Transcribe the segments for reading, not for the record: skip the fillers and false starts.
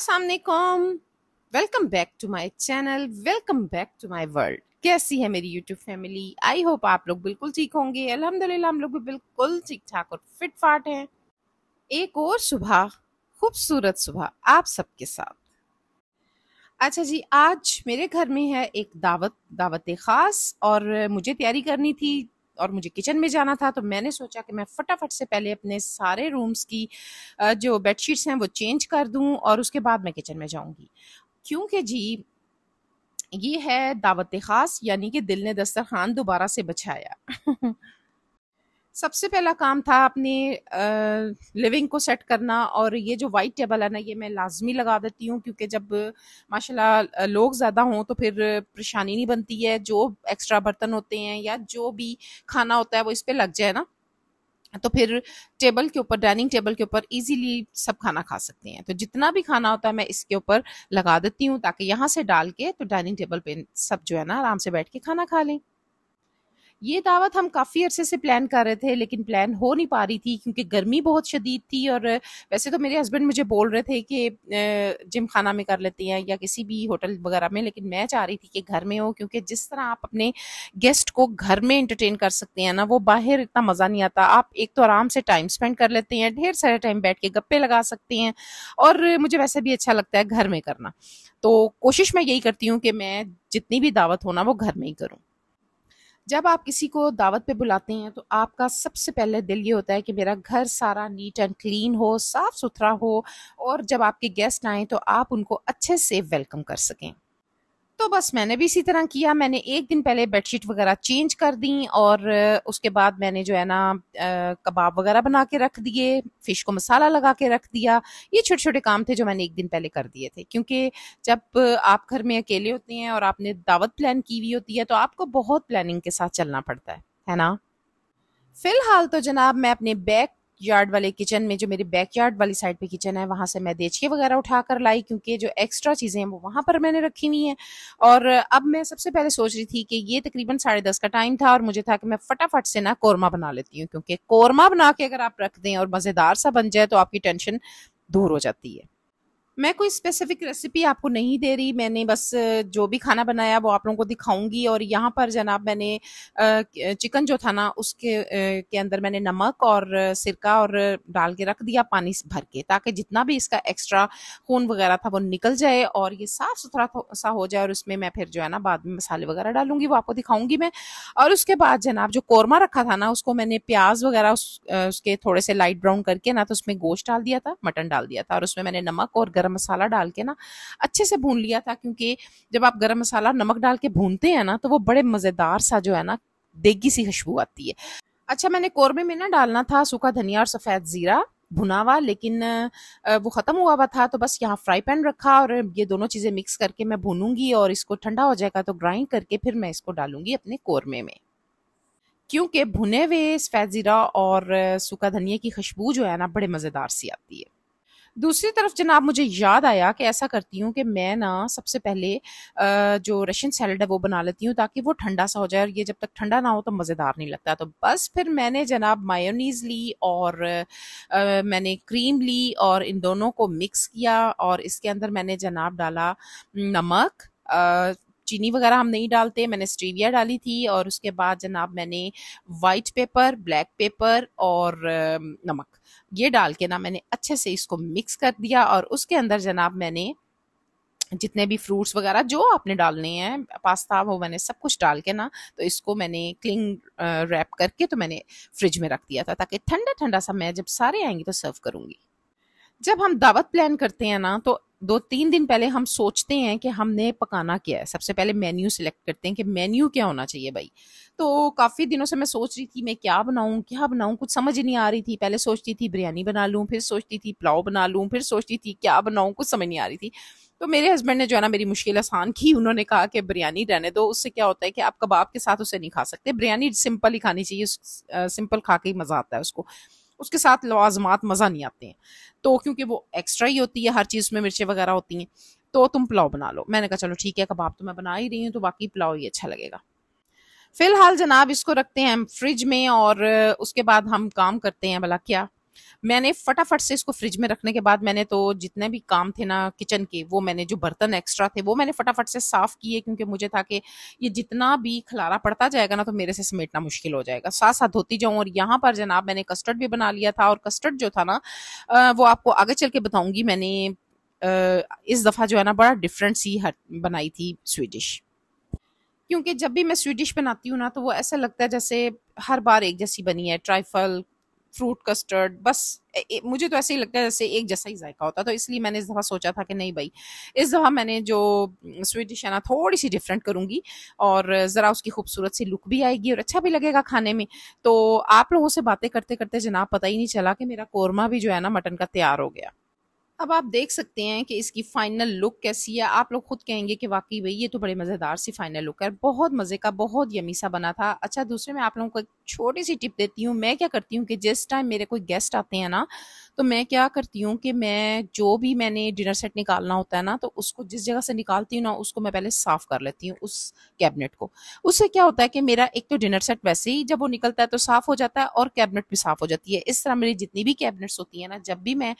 अस्सलामुअलैकुम। Welcome back to my channel, welcome back to my world. कैसी है मेरी यूट्यूब फैमिली? आई होप आप लोग बिल्कुल ठीक होंगे। अल्हम्दुलिल्लाह हम लोग भी बिल्कुल ठीक ठाक और फिट फाट हैं। एक और सुबह, खूबसूरत सुबह आप सबके साथ। अच्छा जी, आज मेरे घर में है एक दावत खास और मुझे तैयारी करनी थी और मुझे किचन में जाना था। तो मैंने सोचा कि मैं फटाफट से पहले अपने सारे रूम्स की जो बेडशीट्स हैं वो चेंज कर दूं और उसके बाद मैं किचन में जाऊंगी, क्योंकि जी ये है दावत खास, यानी कि दिल ने दस्तरखान दोबारा से बछाया। सबसे पहला काम था अपने लिविंग को सेट करना, और ये जो वाइट टेबल है ना, ये मैं लाजमी लगा देती हूँ, क्योंकि जब माशाल्लाह लोग ज़्यादा हों तो फिर परेशानी नहीं बनती है। जो एक्स्ट्रा बर्तन होते हैं या जो भी खाना होता है वो इस पे लग जाए ना, तो फिर टेबल के ऊपर, डाइनिंग टेबल के ऊपर इजीली सब खाना खा सकते हैं। तो जितना भी खाना होता है मैं इसके ऊपर लगा देती हूँ, ताकि यहाँ से डाल के तो डाइनिंग टेबल पे सब जो है ना आराम से बैठ के खाना खा लें। ये दावत हम काफ़ी अरसे से प्लान कर रहे थे, लेकिन प्लान हो नहीं पा रही थी क्योंकि गर्मी बहुत शदीद थी। और वैसे तो मेरे हस्बैंड मुझे बोल रहे थे कि जिम खाना में कर लेते हैं या किसी भी होटल वगैरह में, लेकिन मैं चाह रही थी कि घर में हो, क्योंकि जिस तरह आप अपने गेस्ट को घर में एंटरटेन कर सकते हैं ना, वो बाहर इतना मज़ा नहीं आता। आप एक तो आराम से टाइम स्पेंड कर लेते हैं, ढेर सारे टाइम बैठ के गप्पे लगा सकते हैं, और मुझे वैसे भी अच्छा लगता है घर में करना। तो कोशिश मैं यही करती हूँ कि मैं जितनी भी दावत हो ना वो घर में ही करूँ। जब आप किसी को दावत पे बुलाते हैं तो आपका सबसे पहले दिल ये होता है कि मेरा घर सारा नीट एंड क्लीन हो, साफ सुथरा हो, और जब आपके गेस्ट आए तो आप उनको अच्छे से वेलकम कर सकें। तो बस मैंने भी इसी तरह किया। मैंने एक दिन पहले बेडशीट वगैरह चेंज कर दी, और उसके बाद मैंने जो है ना कबाब वगैरह बना के रख दिए, फिश को मसाला लगा के रख दिया। ये छोटे छोटे काम थे जो मैंने एक दिन पहले कर दिए थे, क्योंकि जब आप घर में अकेले होते हैं और आपने दावत प्लान की हुई होती है तो आपको बहुत प्लानिंग के साथ चलना पड़ता है ना। फिलहाल तो जनाब मैं अपने बैक यार्ड वाले किचन में, जो मेरी बैक यार्ड वाली साइड पे किचन है, वहां से मैं देचके वगैरह उठा कर लाई, क्योंकि जो एक्स्ट्रा चीजें हैं वो वहां पर मैंने रखी हुई हैं। और अब मैं सबसे पहले सोच रही थी कि ये तकरीबन 10:30 का टाइम था और मुझे था कि मैं फटाफट से ना कोरमा बना लेती हूँ, क्योंकि कोरमा बना के अगर आप रख दें और मजेदार सा बन जाए तो आपकी टेंशन दूर हो जाती है। मैं कोई स्पेसिफिक रेसिपी आपको नहीं दे रही, मैंने बस जो भी खाना बनाया वो आप लोगों को दिखाऊंगी। और यहाँ पर जनाब मैंने चिकन जो था ना उसके के अंदर मैंने नमक और सिरका और डाल के रख दिया पानी से भर के, ताकि जितना भी इसका एक्स्ट्रा खून वगैरह था वो निकल जाए और ये साफ सुथरा सा हो जाए। और उसमें मैं फिर जो है ना बाद में मसाले वगैरह डालूंगी, वो आपको दिखाऊंगी मैं। और उसके बाद जनाब जो कोरमा रखा था ना, उसको मैंने प्याज वगैरह उसके थोड़े से लाइट ब्राउन करके ना, तो उसमें गोश्त डाल दिया था, मटन डाल दिया था, और उसमें मैंने नमक और गरम मसाला डाल के ना अच्छे से भून लिया था। क्योंकि जब आप गरम मसाला नमक डाल के भूनते हैं ना तो वो बड़े मजेदार सा जो है ना देगी सी खुशबू आती है। अच्छा, मैंने कोरमे में ना डालना था सूखा धनिया और सफेद जीरा भुना हुआ, लेकिन वो खत्म हुआ हुआ था, तो बस यहाँ फ्राई पैन रखा और ये दोनों चीजें मिक्स करके मैं भूनूंगी, और इसको ठंडा हो जाएगा तो ग्राइंड करके फिर मैं इसको डालूंगी अपने कोरमे में। क्योंकि भुने हुए सफेद जीरा और सूखा धनिया की खुशबू जो है ना बड़े मजेदार सी आती है। दूसरी तरफ जनाब मुझे याद आया कि ऐसा करती हूँ कि मैं ना सबसे पहले जो रशियन सैलड है वो बना लेती हूँ, ताकि वो ठंडा सा हो जाए, और ये जब तक ठंडा ना हो तो मज़ेदार नहीं लगता। तो बस फिर मैंने जनाब मायोनीज ली और मैंने क्रीम ली और इन दोनों को मिक्स किया, और इसके अंदर मैंने जनाब डाला नमक, चीनी वगैरह हम नहीं डालते, मैंने स्टीविया डाली थी। और उसके बाद जनाब मैंने वाइट पेपर, ब्लैक पेपर और नमक, ये डाल के ना मैंने अच्छे से इसको मिक्स कर दिया। और उसके अंदर जनाब मैंने जितने भी फ्रूट्स वगैरह जो आपने डालने हैं, पास्ता, वो मैंने सब कुछ डाल के ना, तो इसको मैंने क्लिंग रैप करके तो मैंने फ्रिज में रख दिया था, ताकि ठंडा ठंडा सा मैं जब सारे आएंगे तो सर्व करूंगी। जब हम दावत प्लान करते हैं ना तो 2-3 दिन पहले हम सोचते हैं कि हमने पकाना क्या है। सबसे पहले मेन्यू सिलेक्ट करते हैं कि मेन्यू क्या होना चाहिए भाई। तो काफ़ी दिनों से मैं सोच रही थी मैं क्या बनाऊं क्या बनाऊं, कुछ समझ ही नहीं आ रही थी। पहले सोचती थी बिरयानी बना लूं, फिर सोचती थी पुलाव बना लूं, फिर सोचती थी क्या बनाऊं, कुछ समझ नहीं आ रही थी। तो मेरे हस्बैंड ने जो है ना मेरी मुश्किल आसान की, उन्होंने कहा कि बिरयानी रहने दो, उससे क्या होता है कि आप कबाब के साथ उसे नहीं खा सकते, बिरयानी सिंपल ही खानी चाहिए, सिंपल खा के ही मज़ा आता है उसको, उसके साथ लवाजमात मज़ा नहीं आते हैं। तो क्योंकि वो एक्स्ट्रा ही होती है, हर चीज़ में मिर्चें वगैरह होती हैं, तो तुम पुलाव बना लो। मैंने कहा चलो ठीक है, कबाब तो मैं बना ही रही हूँ तो बाकी पुलाव ही अच्छा लगेगा। फिलहाल जनाब इसको रखते हैं हम फ्रिज में, और उसके बाद हम काम करते हैं भला क्या। मैंने फटाफट से इसको फ्रिज में रखने के बाद मैंने तो जितने भी काम थे ना किचन के, वो मैंने जो बर्तन एक्स्ट्रा थे वो मैंने फटाफट से साफ किए, क्योंकि मुझे था कि ये जितना भी खलारा पड़ता जाएगा ना तो मेरे से समेटना मुश्किल हो जाएगा। साथ साथ धोती जाऊं। और यहाँ पर जनाब मैंने कस्टर्ड भी बना लिया था, और कस्टर्ड जो था ना वो आपको आगे चल के बताऊंगी। मैंने इस दफा जो है ना बड़ा डिफरेंट सी बनाई थी स्वीडिश, क्योंकि जब भी मैं स्वीडिश बनाती हूँ ना तो वो ऐसा लगता है जैसे हर बार एक जैसी बनी है। ट्राइफल, फ्रूट कस्टर्ड, बस मुझे तो ऐसे ही लगता है जैसे एक जैसा ही जायका होता। तो इसलिए मैंने इस दफ़ा सोचा था कि नहीं भाई, इस दफ़ा मैंने जो स्वीट डिश है ना थोड़ी सी डिफरेंट करूंगी, और ज़रा उसकी खूबसूरत सी लुक भी आएगी और अच्छा भी लगेगा खाने में। तो आप लोगों से बातें करते करते जनाब पता ही नहीं चला कि मेरा कोरमा भी जो है ना मटन का तैयार हो गया। अब आप देख सकते हैं कि इसकी फाइनल लुक कैसी है। आप लोग खुद कहेंगे कि वाकई भाई ये तो बड़े मज़ेदार सी फाइनल लुक है, बहुत मज़े का, बहुत यमी सा बना था। अच्छा, दूसरे में आप लोगों को एक छोटी सी टिप देती हूँ। मैं क्या करती हूँ कि जिस टाइम मेरे कोई गेस्ट आते हैं ना, तो मैं क्या करती हूँ कि मैं जो भी मैंने डिनर सेट निकालना होता है ना, तो उसको जिस जगह से निकालती हूँ ना उसको मैं पहले साफ कर लेती हूँ, उस कैबिनेट को। उससे क्या होता है कि मेरा एक तो डिनर सेट वैसे ही जब वो निकलता है तो साफ हो जाता है, और कैबिनेट भी साफ हो जाती है। इस तरह मेरी जितनी भी कैबिनेट्स होती है ना, जब भी मैं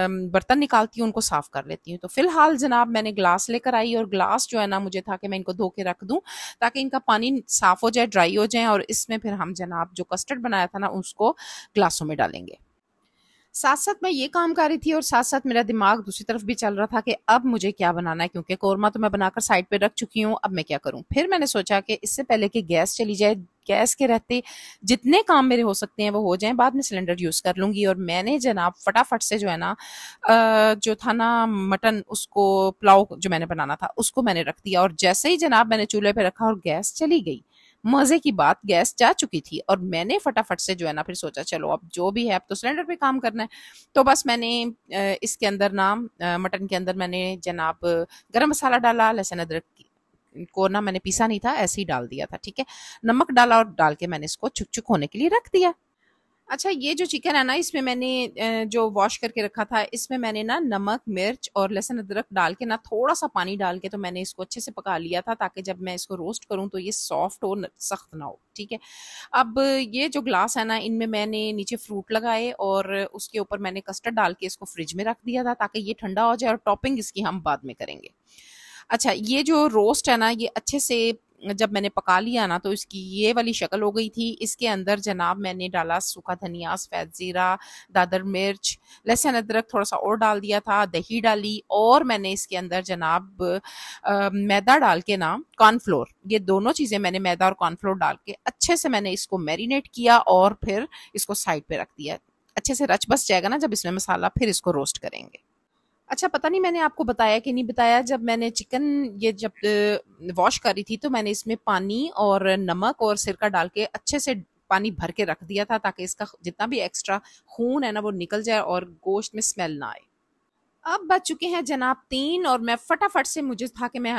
बर्तन निकालती हूँ उनको साफ कर लेती हूँ। तो फिलहाल जनाब मैंने ग्लास लेकर आई, और ग्लास जो है ना मुझे था कि मैं इनको धो के रख दूं ताकि इनका पानी साफ हो जाए, ड्राई हो जाए, और इसमें फिर हम जनाब जो कस्टर्ड बनाया था ना उसको ग्लासों में डालेंगे। साथ साथ मैं ये काम कर रही थी और साथ साथ मेरा दिमाग दूसरी तरफ भी चल रहा था कि अब मुझे क्या बनाना है, क्योंकि कोरमा तो मैं बनाकर साइड पे रख चुकी हूँ, अब मैं क्या करूँ। फिर मैंने सोचा कि इससे पहले कि गैस चली जाए, गैस के रहते जितने काम मेरे हो सकते हैं वो हो जाएं, बाद में सिलेंडर यूज कर लूंगी। और मैंने जनाब फटाफट से जो है ना जो था ना मटन, उसको पुलाव जो मैंने बनाना था उसको मैंने रख दिया, और जैसे ही जनाब मैंने चूल्हे पे रखा और गैस चली गई, मजे की बात गैस जा चुकी थी, और मैंने फटाफट से जो है ना फिर सोचा चलो अब जो भी है अब तो सिलेंडर पे काम करना है। तो बस मैंने इसके अंदर ना मटन के अंदर मैंने जनाब गरम मसाला डाला, लहसुन अदरक को ना मैंने पीसा नहीं था, ऐसे ही डाल दिया था, ठीक है। नमक डाला और डाल के मैंने इसको छुक छुक होने के लिए रख दिया। अच्छा, ये जो चिकन है ना इसमें मैंने जो वॉश करके रखा था, इसमें मैंने ना नमक, मिर्च और लहसुन अदरक डाल के ना थोड़ा सा पानी डाल के तो मैंने इसको अच्छे से पका लिया था, ताकि जब मैं इसको रोस्ट करूं तो ये सॉफ्ट हो, सख्त ना हो, ठीक है। अब ये जो ग्लास है ना इनमें मैंने नीचे फ्रूट लगाए, और उसके ऊपर मैंने कस्टर्ड डाल के इसको फ्रिज में रख दिया था ताकि ये ठंडा हो जाए, और टॉपिंग इसकी हम बाद में करेंगे। अच्छा, ये जो रोस्ट है ना ये अच्छे से जब मैंने पका लिया ना तो इसकी ये वाली शक्ल हो गई थी। इसके अंदर जनाब मैंने डाला सूखा धनिया, सफेद जीरा, दादर मिर्च, लहसुन अदरक थोड़ा सा और डाल दिया था, दही डाली, और मैंने इसके अंदर जनाब मैदा डाल के ना, कॉर्नफ्लोर, ये दोनों चीजें मैंने मैदा और कॉर्नफ्लोर डाल के अच्छे से मैंने इसको मैरिनेट किया, और फिर इसको साइड पे रख दिया। अच्छे से रच बस जाएगा ना जब इसमें मसाला, फिर इसको रोस्ट करेंगे। अच्छा, पता नहीं मैंने आपको बताया कि नहीं बताया, जब मैंने चिकन ये जब वॉश करी थी तो मैंने इसमें पानी और नमक और सिरका डाल के अच्छे से पानी भर के रख दिया था, ताकि इसका जितना भी एक्स्ट्रा खून है ना वो निकल जाए और गोश्त में स्मेल ना आए। अब बच चुके हैं जनाब 3, और मैं फटाफट से, मुझे था कि मैं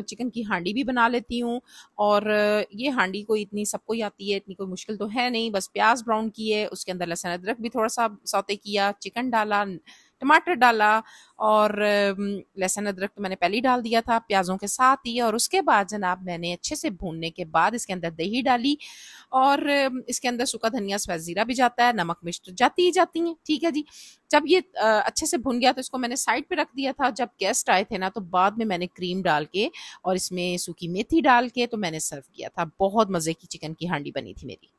चिकन की हांडी भी बना लेती हूँ। और ये हांडी कोई इतनी सबको ही आती है, इतनी कोई मुश्किल तो है नहीं। बस प्याज ब्राउन किए, उसके अंदर लहसुन अदरक भी थोड़ा सा सौते किया, चिकन डाला, टमाटर डाला, और लहसुन अदरक तो मैंने पहले ही डाल दिया था प्याजों के साथ ही। और उसके बाद जनाब मैंने अच्छे से भूनने के बाद इसके अंदर दही डाली, और इसके अंदर सूखा धनिया, सफेद जीरा भी जाता है, नमक मिर्च तो जाती ही जाती हैं, ठीक है जी। जब ये अच्छे से भुन गया तो इसको मैंने साइड पे रख दिया था। जब गेस्ट आए थे ना तो बाद में मैंने क्रीम डाल के और इसमें सूखी मेथी डाल के तो मैंने सर्व किया था। बहुत मजे की चिकन की हांडी बनी थी मेरी।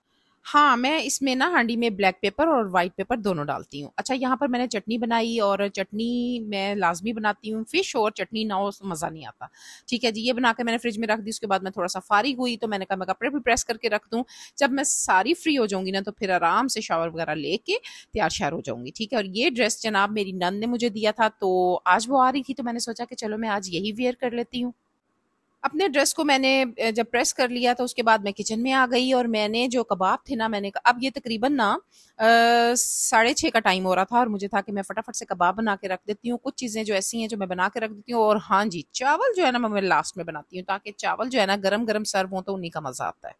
हाँ, मैं इसमें ना हांडी में ब्लैक पेपर और व्हाइट पेपर दोनों डालती हूँ। अच्छा, यहाँ पर मैंने चटनी बनाई, और चटनी मैं लाजमी बनाती हूँ, फिश और चटनी ना हो तो मज़ा नहीं आता, ठीक है जी। ये बना के मैंने फ्रिज में रख दी। उसके बाद मैं थोड़ा सा फारिग हुई तो मैंने कहा मैं कपड़े भी प्रेस करके रख दूँ। जब मैं सारी फ्री हो जाऊंगी ना तो फिर आराम से शावर वगैरह लेके तैयार श्यार हो जाऊंगी, ठीक है। और ये ड्रेस जनाब मेरी नंद ने मुझे दिया था, तो आज वो आ रही थी तो मैंने सोचा कि चलो मैं आज यही वेयर कर लेती हूँ। अपने ड्रेस को मैंने जब प्रेस कर लिया तो उसके बाद मैं किचन में आ गई, और मैंने जो कबाब थे ना, मैंने अब ये तकरीबन ना 6:30 का टाइम हो रहा था, और मुझे था कि मैं फटाफट से कबाब बना के रख देती हूँ। कुछ चीज़ें जो ऐसी हैं जो मैं बना के रख देती हूँ, और हाँ जी, चावल जो है ना मैं लास्ट में बनाती हूँ, ताकि चावल जो है ना गरम गरम सर्व हो तो उन्हीं का मज़ा आता है।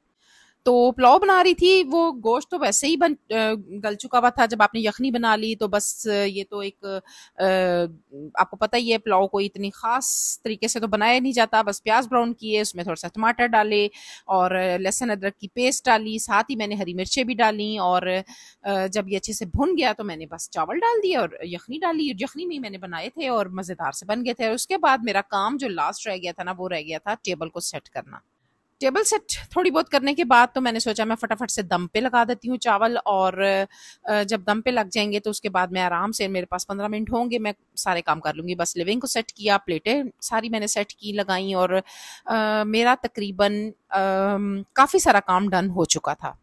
तो पुलाव बना रही थी, वो गोश्त तो वैसे ही गल चुका हुआ था। जब आपने यखनी बना ली तो बस ये तो एक आपको पता ही है पुलाव को इतनी खास तरीके से तो बनाया नहीं जाता। बस प्याज ब्राउन किए, उसमें थोड़ा सा टमाटर डाले और लहसुन अदरक की पेस्ट डाली, साथ ही मैंने हरी मिर्चें भी डाली और जब ये अच्छे से भुन गया तो मैंने बस चावल डाल दिए और यखनी डाली। यखनी में मैंने बनाए थे और मज़ेदार से बन गए थे। और उसके बाद मेरा काम जो लास्ट रह गया था ना, वो रह गया था टेबल को सेट करना। टेबल सेट थोड़ी बहुत करने के बाद तो मैंने सोचा मैं फटाफट से दम पे लगा देती हूँ चावल, और जब दम पे लग जाएंगे तो उसके बाद मैं आराम से, मेरे पास 15 मिनट होंगे, मैं सारे काम कर लूँगी। बस लिविंग को सेट किया, प्लेटें सारी मैंने सेट की, लगाई, और मेरा तकरीबन काफ़ी सारा काम डन हो चुका था।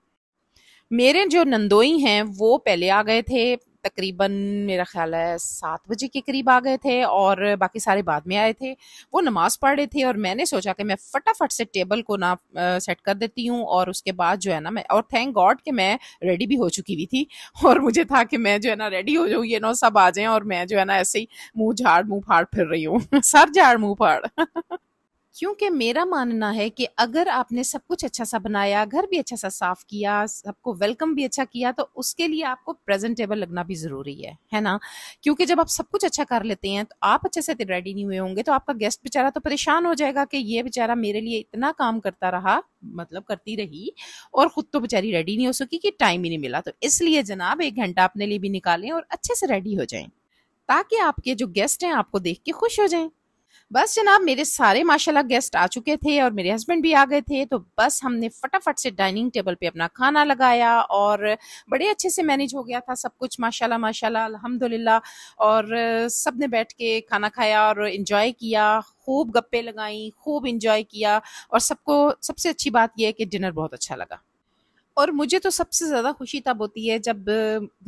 मेरे जो नंदोई हैं वो पहले आ गए थे, तकरीबन मेरा ख्याल है 7 बजे के करीब आ गए थे, और बाकी सारे बाद में आए थे। वो नमाज पढ़ रहे थे और मैंने सोचा कि मैं फटाफट से टेबल को ना सेट कर देती हूँ, और उसके बाद जो है ना मैं, और थैंक गॉड कि मैं रेडी भी हो चुकी हुई थी और मुझे था कि मैं जो है ना रेडी हो जाऊँ, ये ना सब आ जाएं और मैं जो है ना ऐसे ही मुंह झाड़ मुंह फाड़ फिर रही हूँ सर झाड़ मुंह फाड़ क्योंकि मेरा मानना है कि अगर आपने सब कुछ अच्छा सा बनाया, घर भी अच्छा सा साफ किया, सबको वेलकम भी अच्छा किया, तो उसके लिए आपको प्रेजेंटेबल लगना भी जरूरी है ना। क्योंकि जब आप सब कुछ अच्छा कर लेते हैं तो आप अच्छे से रेडी नहीं हुए होंगे तो आपका गेस्ट बेचारा तो परेशान हो जाएगा कि ये बेचारा मेरे लिए इतना काम करता रहा, मतलब करती रही, और खुद तो बेचारी रेडी नहीं हो सकी कि टाइम ही नहीं मिला। तो इसलिए जनाब 1 घंटा अपने लिए भी निकालें और अच्छे से रेडी हो जाएं, ताकि आपके जो गेस्ट हैं आपको देख के खुश हो जाएं। बस जनाब मेरे सारे माशाल्लाह गेस्ट आ चुके थे और मेरे हस्बैंड भी आ गए थे, तो बस हमने फटाफट से डाइनिंग टेबल पे अपना खाना लगाया और बड़े अच्छे से मैनेज हो गया था सब कुछ, माशाल्लाह माशाल्लाह अल्हम्दुलिल्लाह। और सब ने बैठ के खाना खाया और इन्जॉय किया, खूब गप्पे लगाई, खूब इन्जॉय किया, और सबको सबसे अच्छी बात यह है कि डिनर बहुत अच्छा लगा। और मुझे तो सबसे ज़्यादा खुशी तब होती है जब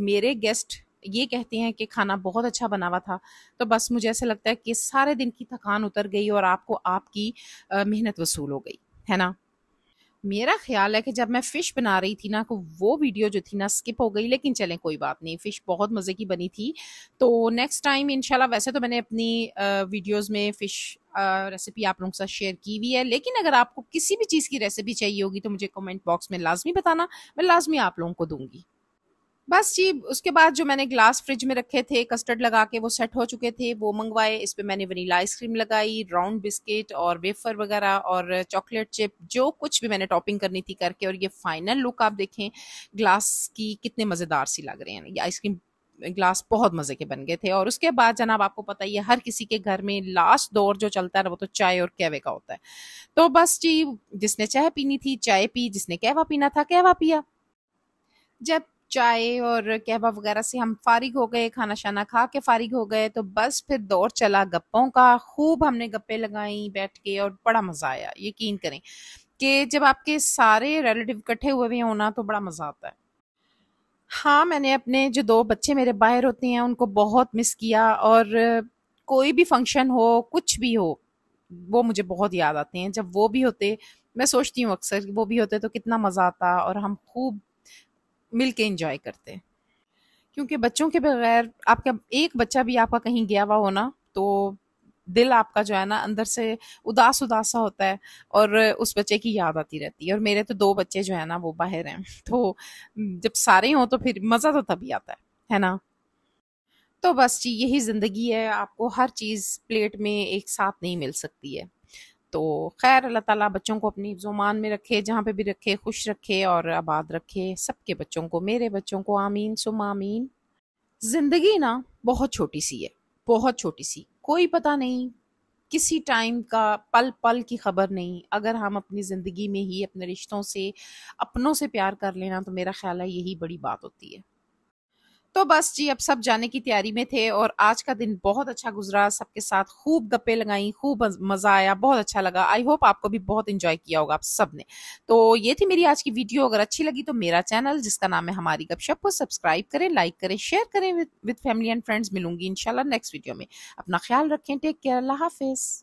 मेरे गेस्ट ये कहते हैं कि खाना बहुत अच्छा बना हुआ था, तो बस मुझे ऐसा लगता है कि सारे दिन की थकान उतर गई और आपको आपकी मेहनत वसूल हो गई, है ना। मेरा ख्याल है कि जब मैं फ़िश बना रही थी ना, तो वो वीडियो जो थी ना स्किप हो गई, लेकिन चलें कोई बात नहीं, फ़िश बहुत मज़े की बनी थी। तो नेक्स्ट टाइम इंशाल्लाह, वैसे तो मैंने अपनी वीडियोज़ में फ़िश रेसिपी आप लोगों के साथ शेयर की हुई है, लेकिन अगर आपको किसी भी चीज़ की रेसिपी चाहिए होगी तो मुझे कमेंट बॉक्स में लाज़मी बताना, मैं लाज़मी आप लोगों को दूँगी। बस जी, उसके बाद जो मैंने ग्लास फ्रिज में रखे थे कस्टर्ड लगा के, वो सेट हो चुके थे, वो मंगवाए। इस पे मैंने वनीला आइसक्रीम लगाई, राउंड बिस्किट और वेफर वगैरह और चॉकलेट चिप, जो कुछ भी मैंने टॉपिंग करनी थी करके, और ये फाइनल लुक आप देखें ग्लास की, कितने मज़ेदार सी लग रहे हैं। ये आइसक्रीम ग्लास बहुत मज़े के बन गए थे। और उसके बाद जनाब आपको पता ही है हर किसी के घर में लास्ट दौर जो चलता है वो तो चाय और कहवे का होता है। तो बस जी, जिसने चाय पीनी थी चाय पी, जिसने कहवा पीना था कहवा पिया। जब चाय और कहवा वगैरह से हम फारिग हो गए, खाना शाना खा के फारिग हो गए, तो बस फिर दौर चला गप्पों का। खूब हमने गप्पे लगाई बैठ के और बड़ा मजा आया। यकीन करें कि जब आपके सारे रिलेटिव इकट्ठे हुए हुए होना तो बड़ा मजा आता है। हाँ, मैंने अपने जो 2 बच्चे मेरे बाहर होते हैं उनको बहुत मिस किया, और कोई भी फंक्शन हो, कुछ भी हो, वो मुझे बहुत याद आते हैं। जब वो भी होते, मैं सोचती हूँ अक्सर वो भी होते तो कितना मजा आता और हम खूब मिल के एंजॉय करते। क्योंकि बच्चों के बगैर, आपका एक बच्चा भी आपका कहीं गया हुआ हो ना, तो दिल आपका जो है ना अंदर से उदास उदास सा होता है और उस बच्चे की याद आती रहती है। और मेरे तो 2 बच्चे जो है ना वो बाहर हैं तो जब सारे हों तो फिर मज़ा तो तभी आता है ना। तो बस जी, यही ज़िंदगी है, आपको हर चीज़ प्लेट में एक साथ नहीं मिल सकती है। तो खैर, अल्लाह ताला बच्चों को अपनी ज़ुबान में रखे, जहाँ पे भी रखे खुश रखे और आबाद रखे सबके बच्चों को, मेरे बच्चों को, आमीन सुम आमीन। जिंदगी ना बहुत छोटी सी है, बहुत छोटी सी, कोई पता नहीं किसी टाइम का, पल पल की खबर नहीं। अगर हम अपनी ज़िंदगी में ही अपने रिश्तों से, अपनों से प्यार कर लेना, तो मेरा ख्याल है यही बड़ी बात होती है। तो बस जी, अब सब जाने की तैयारी में थे और आज का दिन बहुत अच्छा गुजरा, सबके साथ खूब गप्पे लगाई, खूब मज़ा आया, बहुत अच्छा लगा। आई होप आपको भी बहुत एंजॉय किया होगा आप सब ने। तो ये थी मेरी आज की वीडियो। अगर अच्छी लगी तो मेरा चैनल जिसका नाम है हमारी गपशप को सब्सक्राइब करें, लाइक करें, शेयर करें विद फैमिली एंड फ्रेंड्स। मिलूंगी इंशाल्लाह नेक्स्ट वीडियो में। अपना ख्याल रखें, टेक केयर, अल्लाह हाफिज।